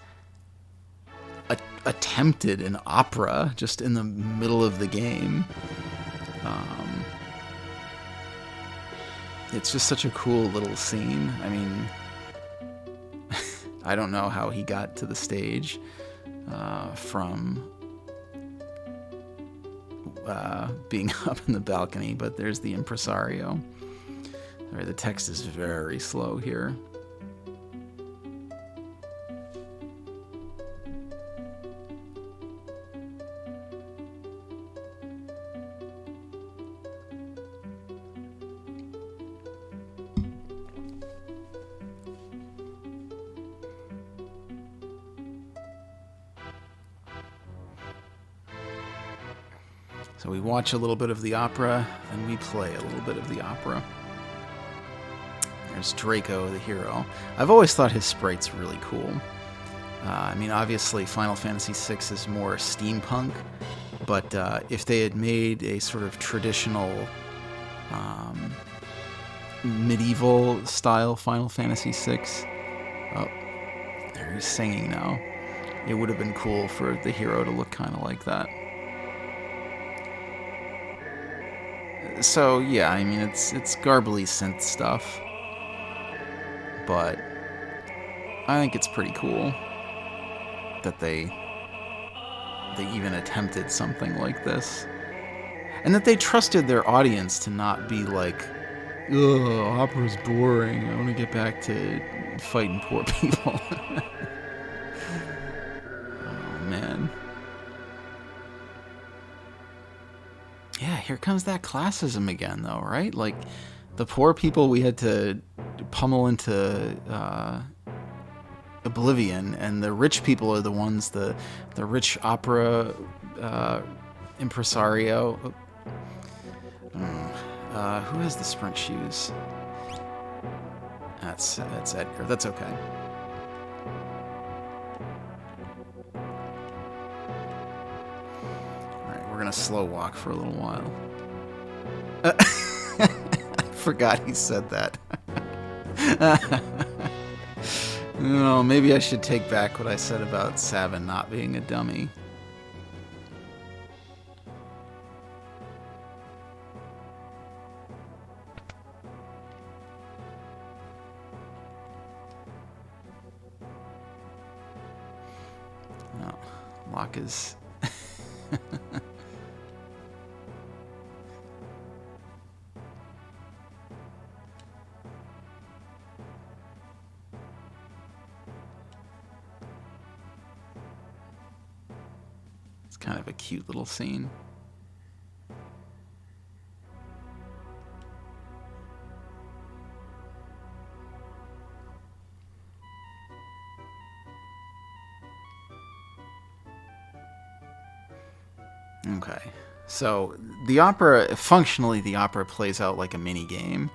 attempted an opera just in the middle of the game? It's just such a cool little scene. I mean, I don't know how he got to the stage from being up in the balcony, but there's the impresario. All right, the text is very slow here. So we watch a little bit of the opera, and we play a little bit of the opera. There's Draco, the hero. I've always thought his sprite's really cool. I mean, obviously, Final Fantasy VI is more steampunk, but if they had made a sort of traditional medieval-style Final Fantasy VI, oh, there he's singing now, it would have been cool for the hero to look kind of like that. So yeah, I mean it's garbly synth stuff, but I think it's pretty cool that they even attempted something like this, and that they trusted their audience to not be like, "Ugh, opera's boring. I want to get back to fighting poor people." Oh man. Yeah, here comes that classism again, though, right? Like, the poor people we had to pummel into oblivion, and the rich people are the ones, the rich opera impresario. Who has the sprint shoes? That's Edgar. That's okay. We're gonna slow walk for a little while. I forgot he said that. No, maybe I should take back what I said about Sabin not being a dummy. Oh, Locke is... kind of a cute little scene. Okay, so the opera, functionally the opera plays out like a mini game.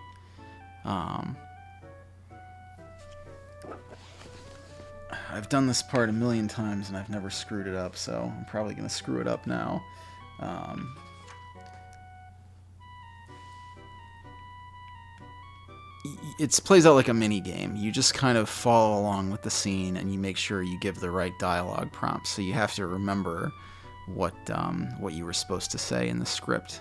I've done this part a million times and I've never screwed it up, so I'm probably going to screw it up now. It plays out like a mini game. You just kind of follow along with the scene and you make sure you give the right dialogue prompts. So you have to remember what you were supposed to say in the script.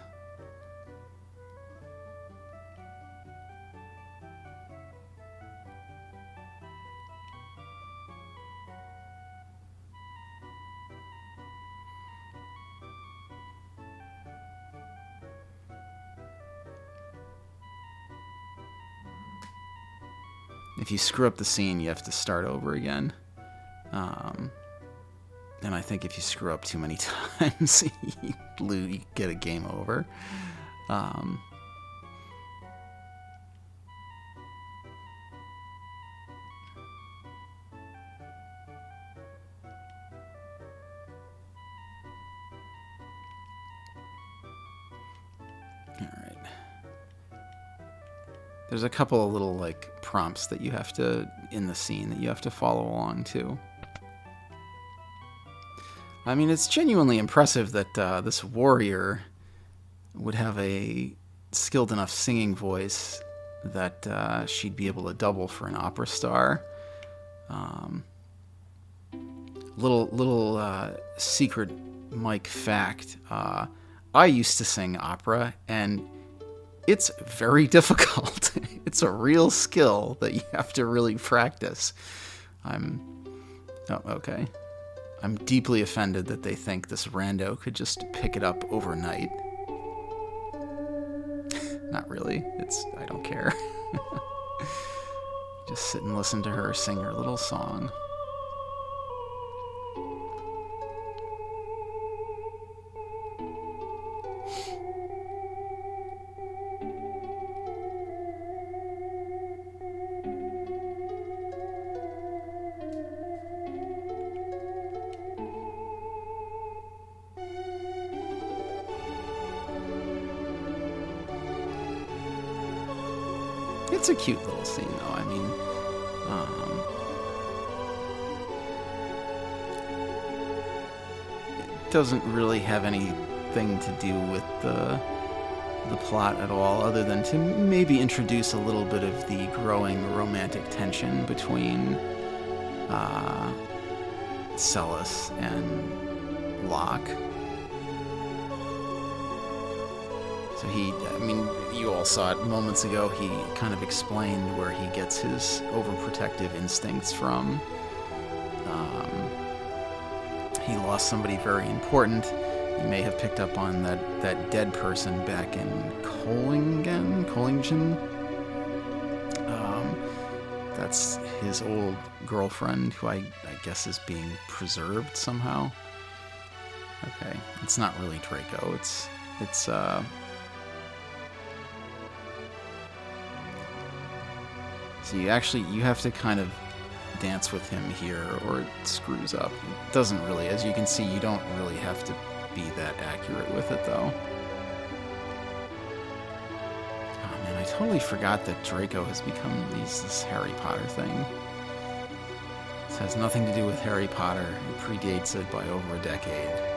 If you screw up the scene, you have to start over again. And I think if you screw up too many times, you get a game over. There's a couple of little like prompts that you have to in the scene that you have to follow along to. I mean, it's genuinely impressive that this warrior would have a skilled enough singing voice that she'd be able to double for an opera star. Little secret Mike fact. I used to sing opera, and it's very difficult. It's a real skill that you have to really practice. Oh, okay. I'm deeply offended that they think this rando could just pick it up overnight. Not really. I don't care. Just sit and listen to her sing her little song. It's a cute little scene, though. I mean, it doesn't really have anything to do with the plot at all, other than to maybe introduce a little bit of the growing romantic tension between Celis and Locke. So you all saw it moments ago. He kind of explained where he gets his overprotective instincts from. He lost somebody very important. You may have picked up on that dead person back in Kohlingen. That's his old girlfriend, who I guess is being preserved somehow. Okay, it's not really Draco. It's So you have to kind of dance with him here, or it screws up. It doesn't really, as you can see, you don't really have to be that accurate with it, though. Oh man, I totally forgot that Draco has become this Harry Potter thing. This has nothing to do with Harry Potter. It predates it by over a decade.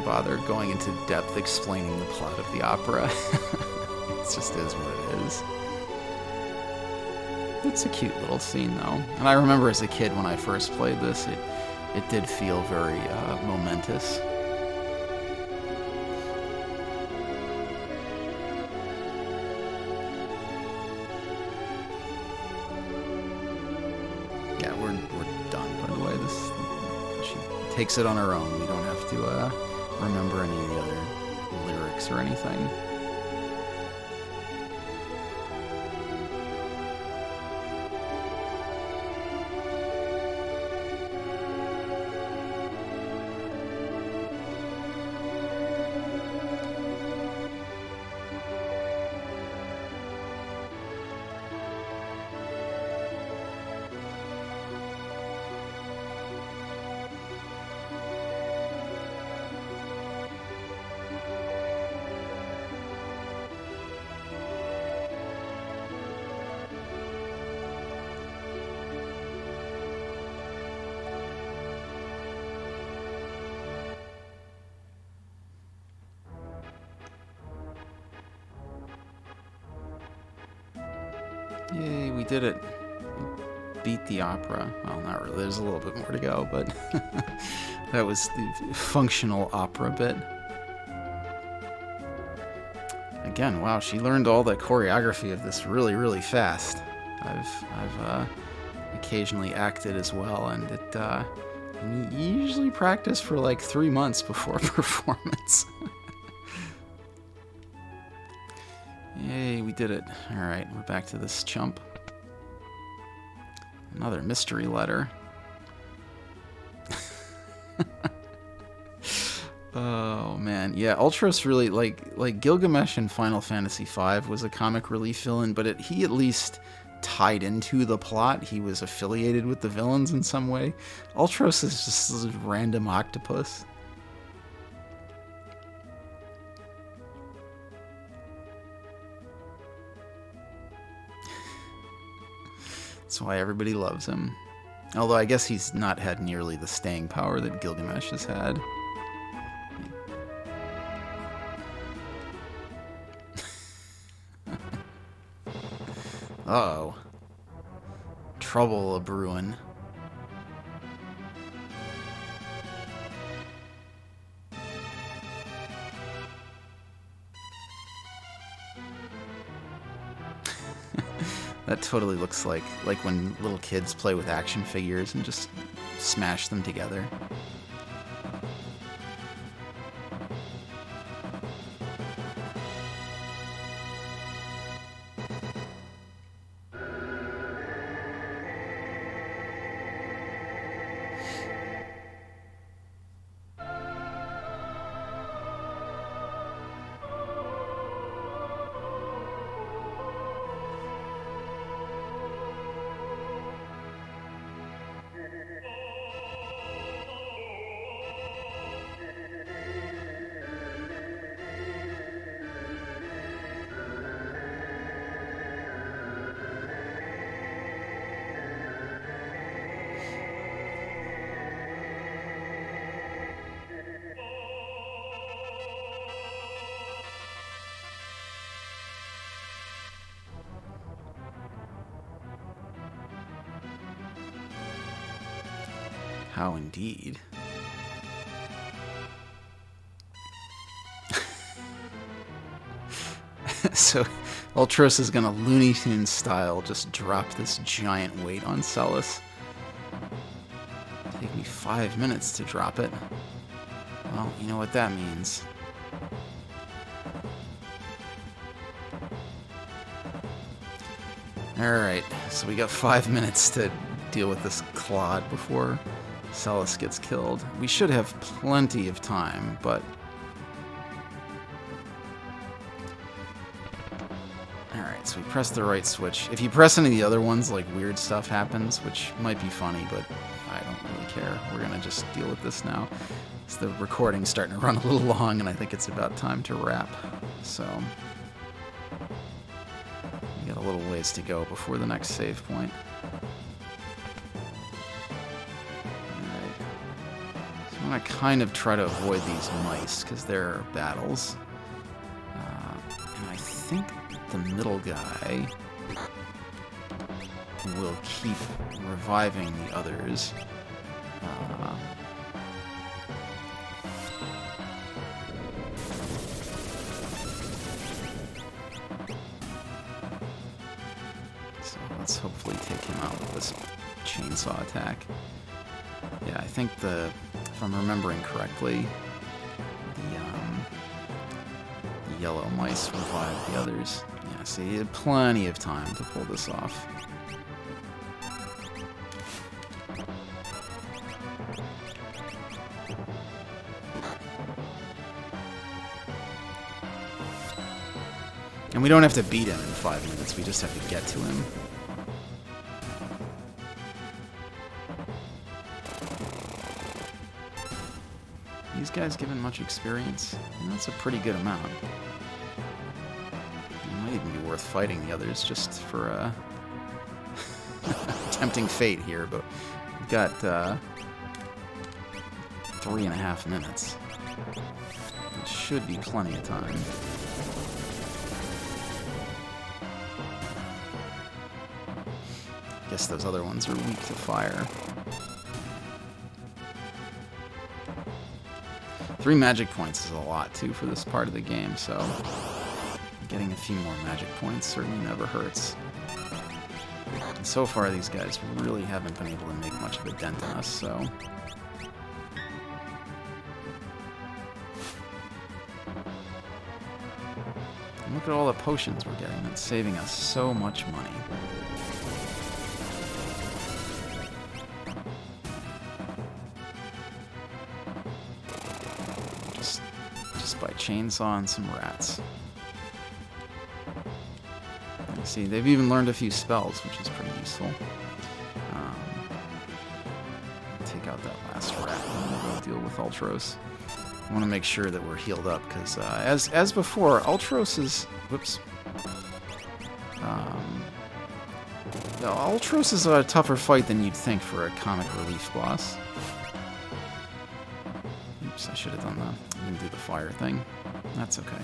Bother going into depth explaining the plot of the opera. It just is what it is. It's a cute little scene, though. And I remember as a kid when I first played this, it did feel very momentous. Yeah, we're done, by the way. She takes it on her own. We don't have to remember any of the other lyrics or anything. Yay, we did it. We beat the opera. Well, not really. There's a little bit more to go, but that was the functional opera bit. Again, wow, she learned all the choreography of this really, really fast. I've occasionally acted as well, and you usually practice for like 3 months before performance. Yay, we did it. Alright, we're back to this chump. Another mystery letter. Oh man, yeah, Ultros really like Gilgamesh in Final Fantasy V was a comic relief villain, but he at least tied into the plot. He was affiliated with the villains in some way. Ultros is just this random octopus. That's why everybody loves him. Although I guess he's not had nearly the staying power that Gilgamesh has had. Uh-oh. Trouble a-brewin'. That totally looks like when little kids play with action figures and just smash them together. How indeed. So, Ultros is gonna Looney Tunes style just drop this giant weight on Celis. Take me 5 minutes to drop it. Well, you know what that means. Alright, so we got 5 minutes to deal with this clod before Celis gets killed. We should have plenty of time, but... Alright, so we press the right switch. If you press any of the other ones, like, weird stuff happens, which might be funny, but I don't really care. We're gonna just deal with this now. So the recording's starting to run a little long, and I think it's about time to wrap. So... we got a little ways to go before the next save point. I'm going to kind of try to avoid these mice, because they're battles. And I think the middle guy will keep reviving the others. So let's hopefully take him out with this chainsaw attack. Yeah, I think if I'm remembering correctly, the yellow mice revive the others. Yeah, so you had plenty of time to pull this off. And we don't have to beat him in 5 minutes, we just have to get to him. These guys given much experience? And that's a pretty good amount. It might even be worth fighting the others just for tempting fate here, but we've got 3.5 minutes. It should be plenty of time. Guess those other ones are weak to fire. 3 magic points is a lot, too, for this part of the game, so getting a few more magic points certainly never hurts. And so far, these guys really haven't been able to make much of a dent in us, so... And look at all the potions we're getting. That's saving us so much money. just by chainsawing some rats. See, they've even learned a few spells, which is pretty useful. Take out that last rat and then we'll deal with Ultros. I want to make sure that we're healed up, because as before, Ultros is... Whoops. Ultros is a tougher fight than you'd think for a comic relief boss. Oops, I should have done that. I didn't do the fire thing. That's okay.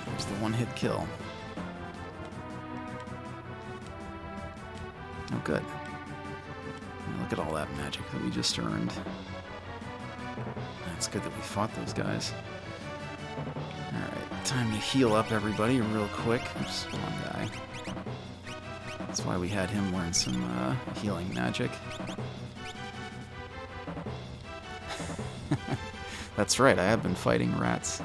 There's the one-hit kill. Oh, good. Look at all that magic that we just earned. It's good that we fought those guys. Alright, time to heal up everybody real quick. Oops, one guy. That's why we had him learn some healing magic. That's right, I have been fighting rats.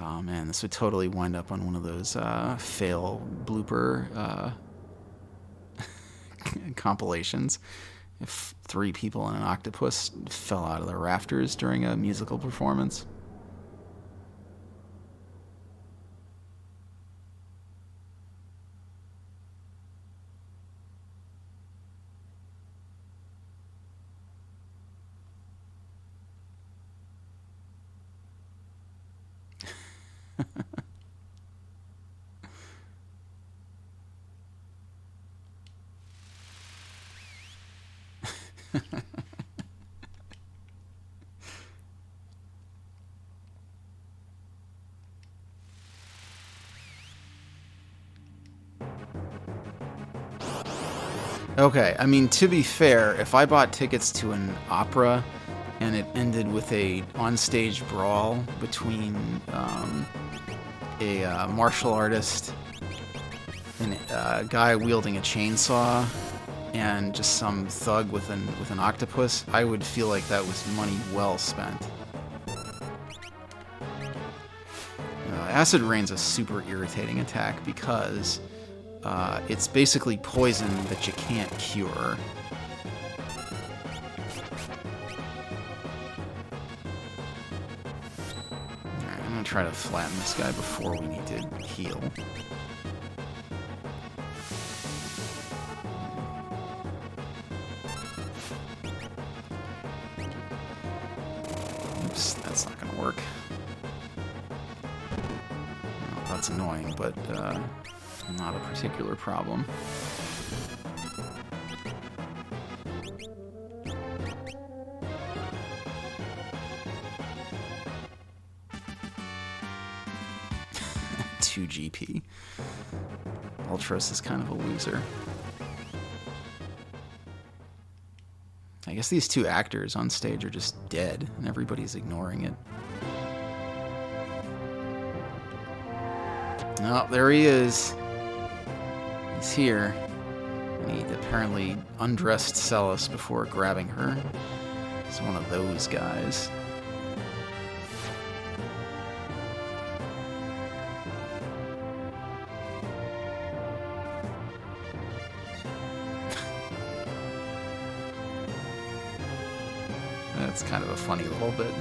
Oh man, this would totally wind up on one of those fail blooper compilations. If 3 people and an octopus fell out of the rafters during a musical performance. Okay, I mean, to be fair, if I bought tickets to an opera and it ended with a onstage brawl between a martial artist and a guy wielding a chainsaw and just some thug with an octopus, I would feel like that was money well spent. Acid Rain's a super irritating attack because it's basically poison that you can't cure. Alright, I'm gonna try to flatten this guy before we need to heal. Oops, that's not gonna work. Well, that's annoying, but not a particular problem. Two GP. Ultros is kind of a loser. I guess these 2 actors on stage are just dead, and everybody's ignoring it. Oh, there he is. He's here. And he apparently undressed Celis before grabbing her. He's one of those guys. That's kind of a funny little bit.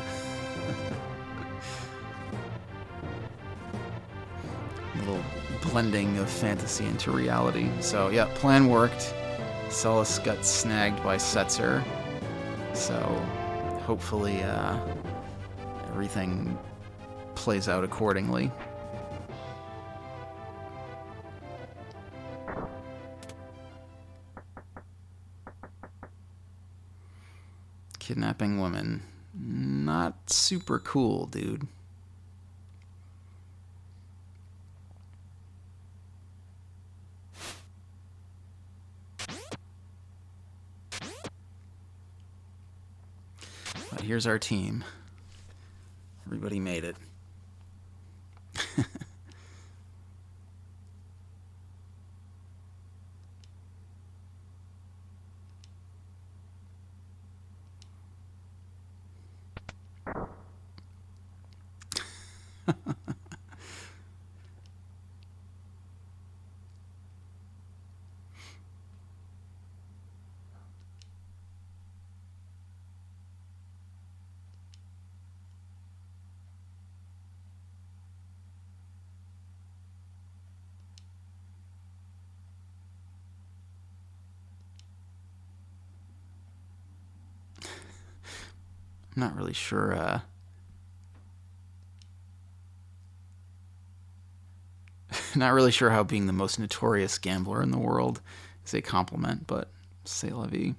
Little blending of fantasy into reality. So yeah, plan worked. Celis got snagged by Setzer. So hopefully everything plays out accordingly. Kidnapping women. Not super cool, dude. But here's our team. Everybody made it. I'm not really sure. Not really sure how being the most notorious gambler in the world is a compliment, but c'est la vie.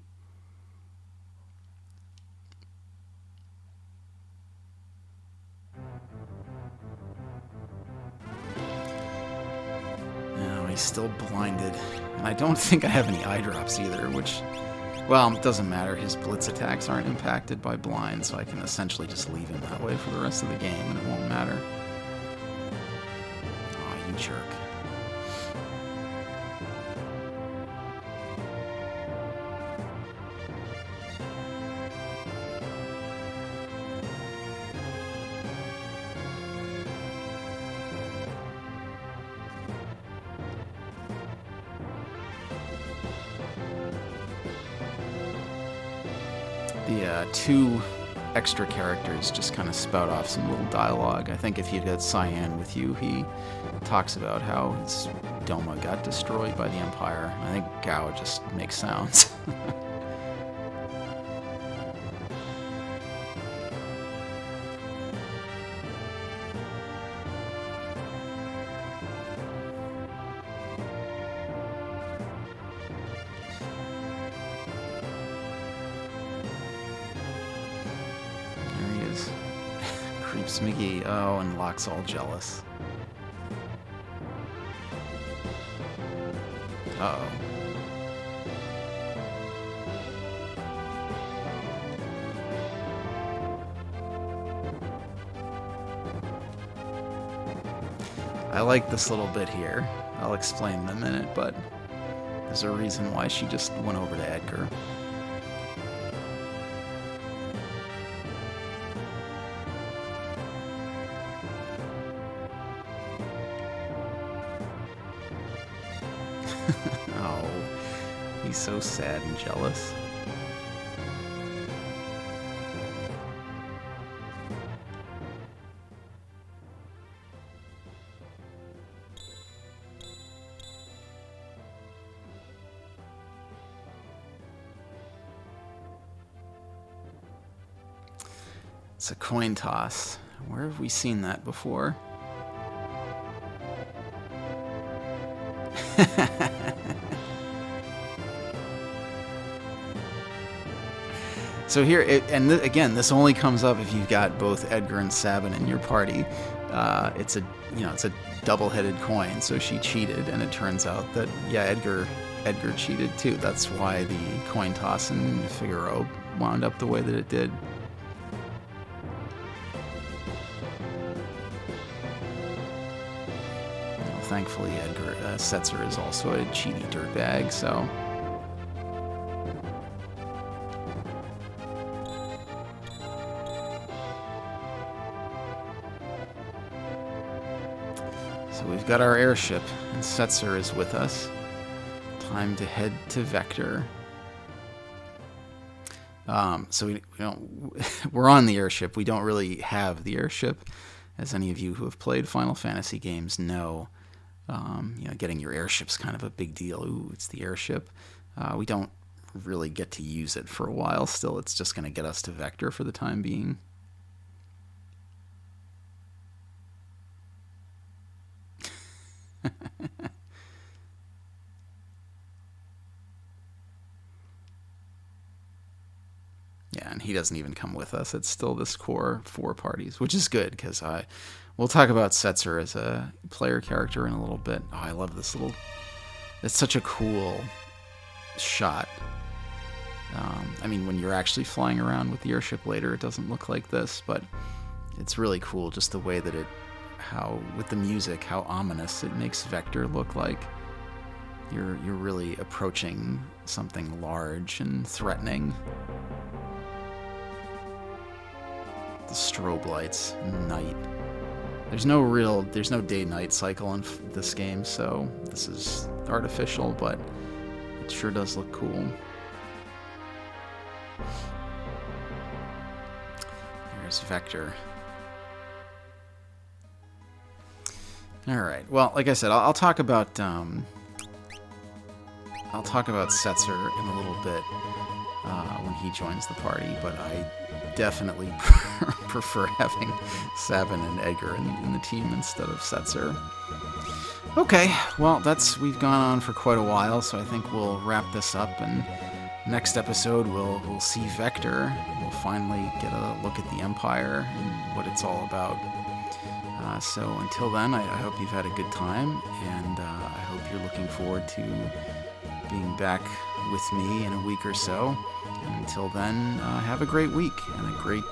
No, he's still blinded. And I don't think I have any eye drops either, which, well, it doesn't matter. His blitz attacks aren't impacted by blind, so I can essentially just leave him that way for the rest of the game, and it won't matter. Oh, you jerk. The two extra characters just kind of spout off some little dialogue. I think if you'd had Cyan with you, he talks about how his Doma got destroyed by the Empire. I think Gao just makes sounds. Creeps McGee. Oh, and Locke's all jealous. Uh-oh. I like this little bit here. I'll explain in a minute, but there's a reason why she just went over to Edgar. Oh, he's so sad and jealous. It's a coin toss. Where have we seen that before? So here, again, this only comes up if you've got both Edgar and Sabin in your party. It's a double-headed coin, so she cheated, and it turns out that Edgar cheated too. That's why the coin toss in Figaro wound up the way that it did. Well, thankfully, Edgar Setzer is also a cheaty dirtbag, so. So we've got our airship, and Setzer is with us. Time to head to Vector. So we don't. We're on the airship. We don't really have the airship, as any of you who have played Final Fantasy games know. Getting your airship's kind of a big deal. Ooh, it's the airship. We don't really get to use it for a while. Still, it's just going to get us to Vector for the time being. Yeah, and he doesn't even come with us. It's still this core 4 parties, which is good, because we'll talk about Setzer as a player character in a little bit. Oh, I love this little. It's such a cool shot. When you're actually flying around with the airship later, it doesn't look like this, but it's really cool just the way that with the music, how ominous it makes Vector look like. You're really approaching something large and threatening. The strobe lights, night. There's no day-night cycle in this game, so this is artificial, but it sure does look cool. There's Vector. All right. Well, like I said, I'll talk about Setzer in a little bit when he joins the party, but I definitely prefer having Sabin and Edgar in the team instead of Setzer. Okay, well, we've gone on for quite a while, so I think we'll wrap this up, and next episode we'll see Vector. We'll finally get a look at the Empire and what it's all about. So until then, I hope you've had a good time, and I hope you're looking forward to being back with me in a week or so. And until then, have a great week and a great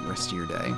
rest of your day.